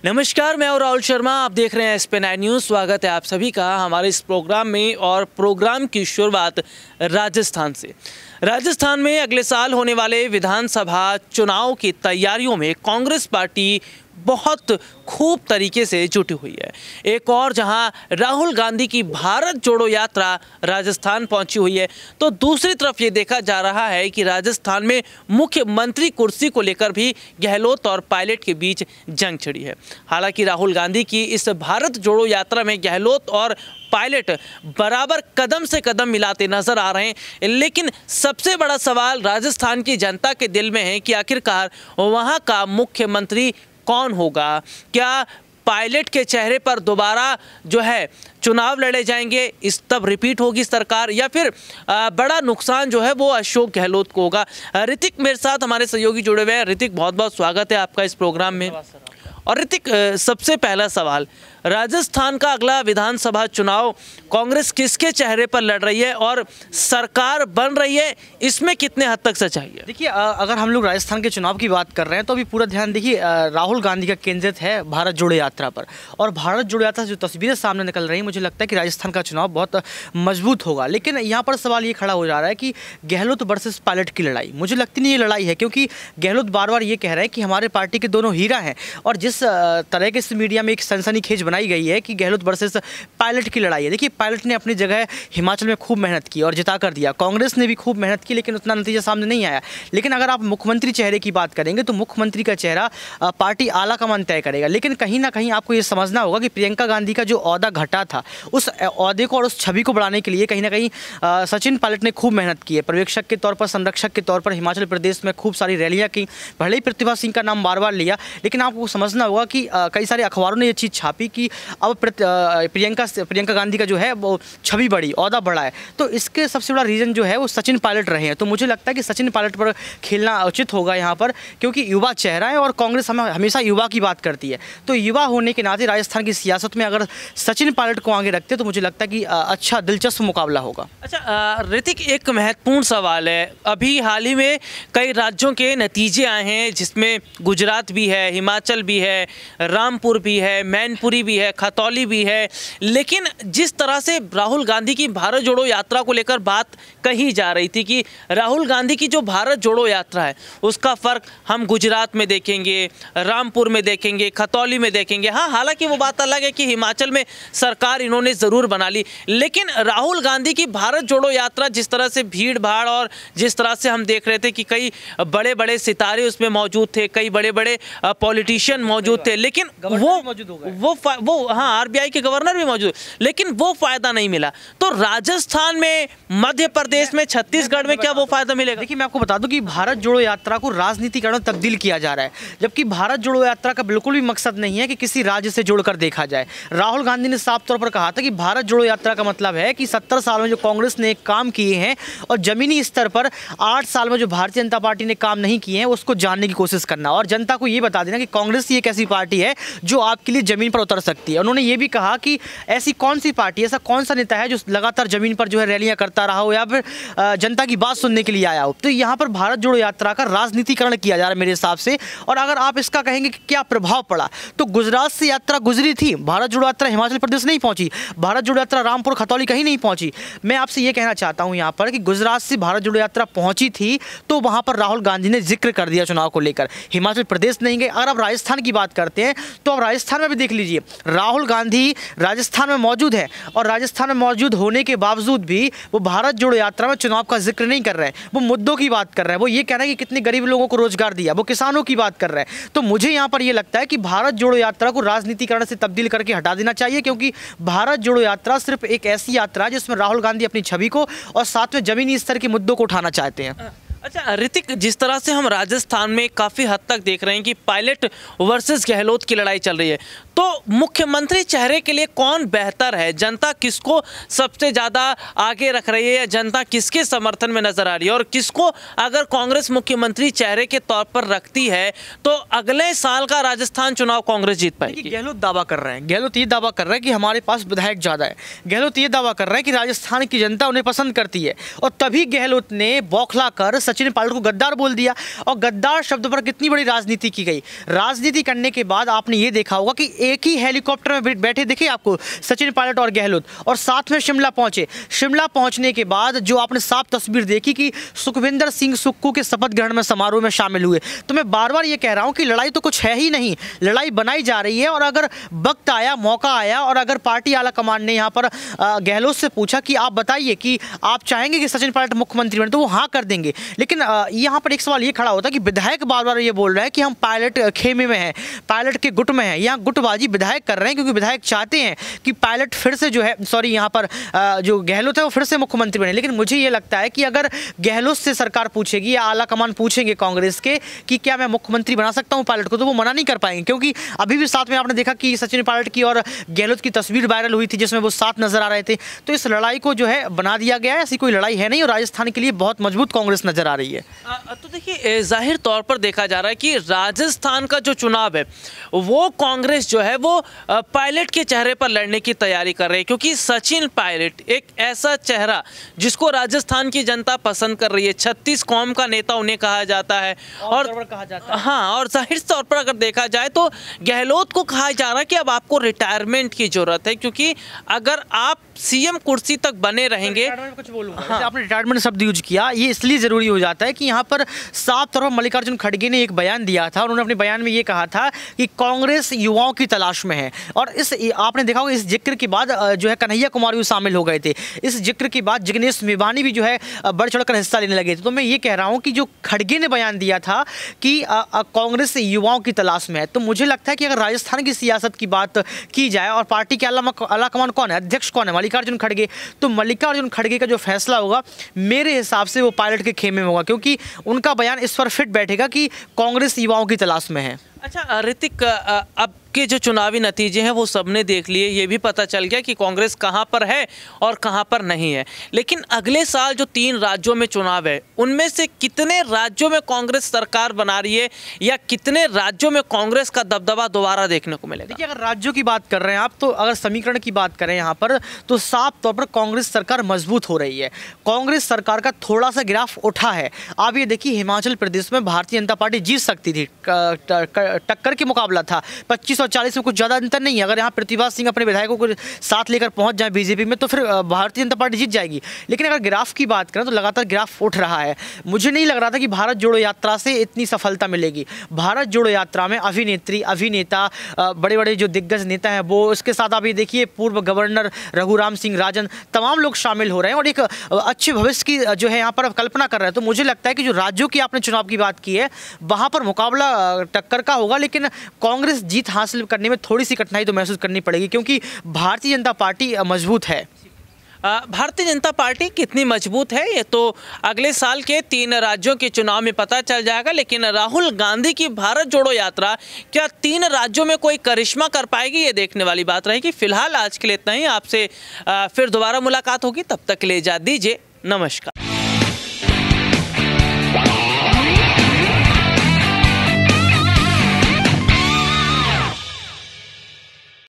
नमस्कार, मैं राहुल शर्मा। आप देख रहे हैं SP9 न्यूज़। स्वागत है आप सभी का हमारे इस प्रोग्राम में। और प्रोग्राम की शुरुआत राजस्थान से। राजस्थान में अगले साल होने वाले विधानसभा चुनाव की तैयारियों में कांग्रेस पार्टी बहुत खूब तरीके से जुटी हुई है। एक और जहां राहुल गांधी की भारत जोड़ो यात्रा राजस्थान पहुंची हुई है, तो दूसरी तरफ ये देखा जा रहा है कि राजस्थान में मुख्यमंत्री कुर्सी को लेकर भी गहलोत और पायलट के बीच जंग छिड़ी है। हालांकि राहुल गांधी की इस भारत जोड़ो यात्रा में गहलोत और पायलट बराबर कदम से कदम मिलाते नजर आ रहे हैं, लेकिन सबसे बड़ा सवाल राजस्थान की जनता के दिल में है कि आखिरकार वहां का मुख्यमंत्री कौन होगा। क्या पायलट के चेहरे पर दोबारा जो है चुनाव लड़े जाएंगे, इस तब रिपीट होगी सरकार, या फिर बड़ा नुकसान जो है वो अशोक गहलोत को होगा। ऋतिक मेरे साथ हमारे सहयोगी जुड़े हुए हैं। ऋतिक, बहुत बहुत स्वागत है आपका इस प्रोग्राम में। और ऋतिक, सबसे पहला सवाल, राजस्थान का अगला विधानसभा चुनाव कांग्रेस किसके चेहरे पर लड़ रही है और सरकार बन रही है, इसमें कितने हद तक सच्चाई है? देखिए, अगर हम लोग राजस्थान के चुनाव की बात कर रहे हैं तो अभी पूरा ध्यान देखिए राहुल गांधी का केंद्रित है भारत जोड़ो यात्रा पर। और भारत जोड़ो यात्रा से जो तस्वीरें सामने निकल रही हैं, मुझे लगता है कि राजस्थान का चुनाव बहुत मजबूत होगा। लेकिन यहाँ पर सवाल ये खड़ा हो जा रहा है कि गहलोत वर्सेस पायलट की लड़ाई, मुझे लगती नहीं ये लड़ाई है, क्योंकि गहलोत बार बार ये कह रहे हैं कि हमारे पार्टी के दोनों हीरा हैं। और जिस तरह के इस मीडिया में एक सनसनीखेज बनाई गई है कि गहलोत वर्सेस पायलट की लड़ाई है, देखिए पायलट ने अपनी जगह हिमाचल में खूब मेहनत की और जिता कर दिया। कांग्रेस ने भी खूब मेहनत की, लेकिन उतना नतीजा सामने नहीं आया। लेकिन अगर आप मुख्यमंत्री चेहरे की बात करेंगे तो मुख्यमंत्री का चेहरा पार्टी आला कमान तय करेगा। लेकिन कहीं ना कहीं आपको ये समझना होगा कि प्रियंका गांधी का जो ओहदा घटा था, उस ओहदे को और उस छवि को बढ़ाने के लिए कहीं ना कहीं सचिन पायलट ने खूब मेहनत की है। पर्यवेक्षक के तौर पर, संरक्षक के तौर पर हिमाचल प्रदेश में खूब सारी रैलियाँ की। भले ही प्रतिभा सिंह का नाम बार बार लिया, लेकिन आपको समझना होगा कि कई सारे अखबारों ने ये चीज़ छापी कि अब प्रियंका गांधी का जो है वो छवि बढ़ी, ओहदा बढ़ा है। तो इसके सबसे बड़ा रीज़न जो है वो सचिन पायलट रहे हैं। तो मुझे लगता है कि सचिन पायलट पर खेलना उचित होगा यहाँ पर, क्योंकि युवा चेहरा है और कांग्रेस हमेशा युवा की बात करती है। तो युवा होने के नाते राजस्थान की सियासत में अगर सचिन पायलट को आगे रखते तो मुझे लगता है कि अच्छा दिलचस्प मुकाबला होगा। अच्छा ऋतिक, एक महत्वपूर्ण सवाल है। अभी हाल ही में कई राज्यों के नतीजे आए हैं, जिसमें गुजरात भी है, हिमाचल भी है, रामपुर भी है, मैनपुरी भी है, खतौली भी है। लेकिन जिस तरह से राहुल गांधी की भारत जोड़ो यात्रा को लेकर बात कही जा रही थी कि राहुल गांधी की जो भारत जोड़ो यात्रा है उसका फ़र्क हम गुजरात में देखेंगे, रामपुर में देखेंगे, खतौली में देखेंगे। हाँ, हालांकि वो बात अलग है कि हिमाचल में सरकार इन्होंने ज़रूर बना ली, लेकिन राहुल गांधी की भारत जोड़ो यात्रा जिस तरह से भीड़ भाड़ और जिस तरह से हम देख रहे थे कि कई बड़े बड़े सितारे उसमें मौजूद थे, कई बड़े बड़े पॉलिटिशियन मौजूद थे, लेकिन वो हाँ, RBI के गवर्नर भी मौजूद, लेकिन वो फायदा नहीं मिला। तो राजस्थान में, मध्य प्रदेश में, छत्तीसगढ़ में क्या वो फायदा मिलेगा? देखिए, मैं आपको बता दूं कि भारत जोड़ो यात्रा को राजनीतिकरण में तब्दील किया जा रहा है, जबकि भारत जोड़ो यात्रा का बिल्कुल भी मकसद नहीं है कि किसी राज्य से जोड़कर देखा जाए। राहुल गांधी ने साफ तौर पर कहा था कि भारत जोड़ो यात्रा का मतलब है कि 70 साल में जो कांग्रेस ने काम किए हैं और जमीनी स्तर पर 8 साल में जो भारतीय जनता पार्टी ने काम नहीं किए हैं उसको जानने की कोशिश करना और जनता को ये बता देना कि कांग्रेस ही एक ऐसी पार्टी है जो आपके लिए जमीन पर उतर सकती है। उन्होंने ये भी कहा कि ऐसी कौन सी पार्टी, ऐसा कौन सा नेता है जो लगातार जमीन पर जो है रैलियां करता रहा हो या फिर जनता की बात सुनने के लिए आया हो। तो यहाँ पर भारत जोड़ो यात्रा का राजनीतिकरण किया जा रहा है मेरे हिसाब से। और अगर आप इसका कहेंगे कि क्या प्रभाव पड़ा, तो गुजरात से यात्रा गुजरी थी, भारत जोड़ो यात्रा हिमाचल प्रदेश नहीं पहुंची, भारत जोड़ो यात्रा रामपुर खतौली कहीं नहीं पहुंची। मैं आपसे ये कहना चाहता हूं यहाँ पर कि गुजरात से भारत जोड़ो यात्रा पहुंची थी तो वहां पर राहुल गांधी ने जिक्र कर दिया चुनाव को लेकर, हिमाचल प्रदेश नहीं गए। अगर आप राजस्थान की बात करते हैं तो आप राजस्थान में भी देख लीजिए, राहुल गांधी राजस्थान में मौजूद है और राजस्थान में मौजूद होने के बावजूद भी वो भारत जोड़ो यात्रा में चुनाव का जिक्र नहीं कर रहे हैं। वो मुद्दों की बात कर रहे हैं, वो ये कह रहे हैं कि कितने गरीब लोगों को रोजगार दिया, वो किसानों की बात कर रहे हैं। तो मुझे यहाँ पर ये लगता है कि भारत जोड़ो यात्रा को राजनीतिकरण से तब्दील करके हटा देना चाहिए, क्योंकि भारत जोड़ो यात्रा सिर्फ एक ऐसी यात्रा है जिसमें राहुल गांधी अपनी छवि को और साथ में जमीनी स्तर के मुद्दों को उठाना चाहते हैं। अच्छा ऋतिक, जिस तरह से हम राजस्थान में काफ़ी हद तक देख रहे हैं कि पायलट वर्सेस गहलोत की लड़ाई चल रही है, तो मुख्यमंत्री चेहरे के लिए कौन बेहतर है? जनता किसको सबसे ज़्यादा आगे रख रही है या जनता किसके समर्थन में नजर आ रही है? और किसको अगर कांग्रेस मुख्यमंत्री चेहरे के तौर पर रखती है तो अगले साल का राजस्थान चुनाव कांग्रेस जीत पाएगी? गहलोत दावा कर रहे हैं, गहलोत ये दावा कर रहे हैं कि हमारे पास विधायक ज़्यादा है। गहलोत ये दावा कर रहे हैं कि राजस्थान की जनता उन्हें पसंद करती है। और तभी गहलोत ने बौखला कर सचिन पायलट को गद्दार बोल दिया। और गद्दार शब्द पर कितनी बड़ी राजनीति की गई। राजनीति करने के बाद आपने ये देखा होगा कि एक ही हेलीकॉप्टर में बैठे दिखे आपको सचिन पायलट और गहलोत, और साथ में शिमला पहुंचे। शिमला पहुंचने के बाद जो आपने साफ तस्वीर देखी कि सुखविंदर सिंह सुक्खू के शपथ ग्रहण में समारोह में शामिल हुए। तो मैं बार बार ये कह रहा हूं कि लड़ाई तो कुछ है ही नहीं, लड़ाई बनाई जा रही है। और अगर वक्त आया, मौका आया और अगर पार्टी आला कमान ने यहाँ पर गहलोत से पूछा कि आप बताइए कि आप चाहेंगे कि सचिन पायलट मुख्यमंत्री बने, तो वो हाँ कर देंगे। लेकिन यहाँ पर एक सवाल ये खड़ा होता है कि विधायक बार बार ये बोल रहे हैं कि हम पायलट खेमे में हैं, पायलट के गुट में हैं। यहाँ गुटबाजी विधायक कर रहे हैं क्योंकि विधायक चाहते हैं कि पायलट फिर से जो है, सॉरी यहाँ पर जो गहलोत है वो फिर से मुख्यमंत्री बने। लेकिन मुझे ये लगता है कि अगर गहलोत से सरकार पूछेगी या आला कमान पूछेंगे कांग्रेस के कि क्या मैं मुख्यमंत्री बना सकता हूँ पायलट को, तो वो मना नहीं कर पाएंगे। क्योंकि अभी भी साथ में आपने देखा कि सचिन पायलट की और गहलोत की तस्वीर वायरल हुई थी जिसमें वो साथ नजर आ रहे थे। तो इस लड़ाई को जो है बना दिया गया है, ऐसी कोई लड़ाई है नहीं और राजस्थान के लिए बहुत मजबूत कांग्रेस नजर आ रही है। तो देखिए, जाहिर तौर पर देखा जा रहा है कि राजस्थान का जो चुनाव है वो कांग्रेस जो है वो पायलट के चेहरे पर लड़ने की तैयारी कर रही है, क्योंकि सचिन पायलट एक ऐसा चेहरा जिसको राजस्थान की जनता पसंद कर रही है। 36 कौम का नेता उन्हें कहा जाता है और कहा जाता है। हाँ, और जाहिर तौर पर अगर देखा जाए तो गहलोत को कहा जा रहा है कि अब आपको रिटायरमेंट की जरूरत है, क्योंकि अगर आप सीएम कुर्सी तक बने रहेंगे। कुछ बोलूंगा, हाँ। आपने रिटायरमेंट शब्द यूज किया, ये इसलिए जरूरी हो जाता है कि यहाँ पर साफ तौर पर मल्लिकार्जुन खड़गे ने एक बयान दिया था। उन्होंने अपने बयान में ये कहा था कि कांग्रेस युवाओं की तलाश में है। और इस आपने देखा होगा इस जिक्र के बाद जो है कन्हैया कुमार भी शामिल हो गए थे। इस जिक्र के बाद जिग्नेश मेवानी भी जो है बढ़ चढ़कर हिस्सा लेने लगे थे। तो मैं ये कह रहा हूँ कि जो खड़गे ने बयान दिया था कि कांग्रेस युवाओं की तलाश में है, तो मुझे लगता है कि अगर राजस्थान की सियासत की बात की जाए और पार्टी के आला कमान कौन है, अध्यक्ष कौन है, मल्लिकार्जुन खड़गे, तो मल्लिकार्जुन खड़गे का जो फैसला होगा मेरे हिसाब से वो पायलट के खेमे में होगा, क्योंकि उनका बयान इस पर फिट बैठेगा कि कांग्रेस युवाओं की तलाश में है। अच्छा ऋतिक, अब के जो चुनावी नतीजे हैं वो सबने देख लिए, ये भी पता चल गया कि कांग्रेस कहां पर है और कहां पर नहीं है। लेकिन अगले साल जो 3 राज्यों में चुनाव है उनमें से कितने राज्यों में कांग्रेस सरकार बना रही है या कितने राज्यों में कांग्रेस का दबदबा दोबारा देखने को मिलेगा? देखिए, अगर राज्यों की बात कर रहे हैं आप, तो अगर समीकरण की बात करें यहाँ पर, तो साफ तौर पर कांग्रेस सरकार मजबूत हो रही है। कांग्रेस सरकार का थोड़ा सा ग्राफ उठा है। आप ये देखिए, हिमाचल प्रदेश में भारतीय जनता पार्टी जीत सकती थी, टक्कर के मुकाबला था, 25 और 40 में कुछ ज़्यादा अंतर नहीं है। अगर यहाँ प्रतिभा सिंह अपने विधायकों को साथ लेकर पहुँच जाए बीजेपी में, तो फिर भारतीय जनता पार्टी जीत जाएगी। लेकिन अगर ग्राफ की बात करें तो लगातार ग्राफ उठ रहा है। मुझे नहीं लग रहा था कि भारत जोड़ो यात्रा से इतनी सफलता मिलेगी। भारत जोड़ो यात्रा में अभिनेत्री, अभिनेता, बड़े बड़े जो दिग्गज नेता हैं वो, उसके साथ आप ये देखिए पूर्व गवर्नर रघुराम सिंह राजन, तमाम लोग शामिल हो रहे हैं और एक अच्छे भविष्य की जो है यहाँ पर कल्पना कर रहे हैं। तो मुझे लगता है कि जो राज्यों की आपने चुनाव की बात की है वहाँ पर मुकाबला टक्कर का होगा, लेकिन कांग्रेस जीत हासिल करने में थोड़ी सी कठिनाई तो महसूस करनी पड़ेगी, क्योंकि भारतीय जनता पार्टी मजबूत है। भारतीय जनता पार्टी कितनी मजबूत है ये तो अगले साल के 3 राज्यों के चुनाव में पता चल जाएगा। लेकिन राहुल गांधी की भारत जोड़ो यात्रा क्या 3 राज्यों में कोई करिश्मा कर पाएगी, ये देखने वाली बात रहेगी। फिलहाल आज के लिए इतना ही। आपसे फिर दोबारा मुलाकात होगी, तब तक ले इजाज़त दीजिए। नमस्कार।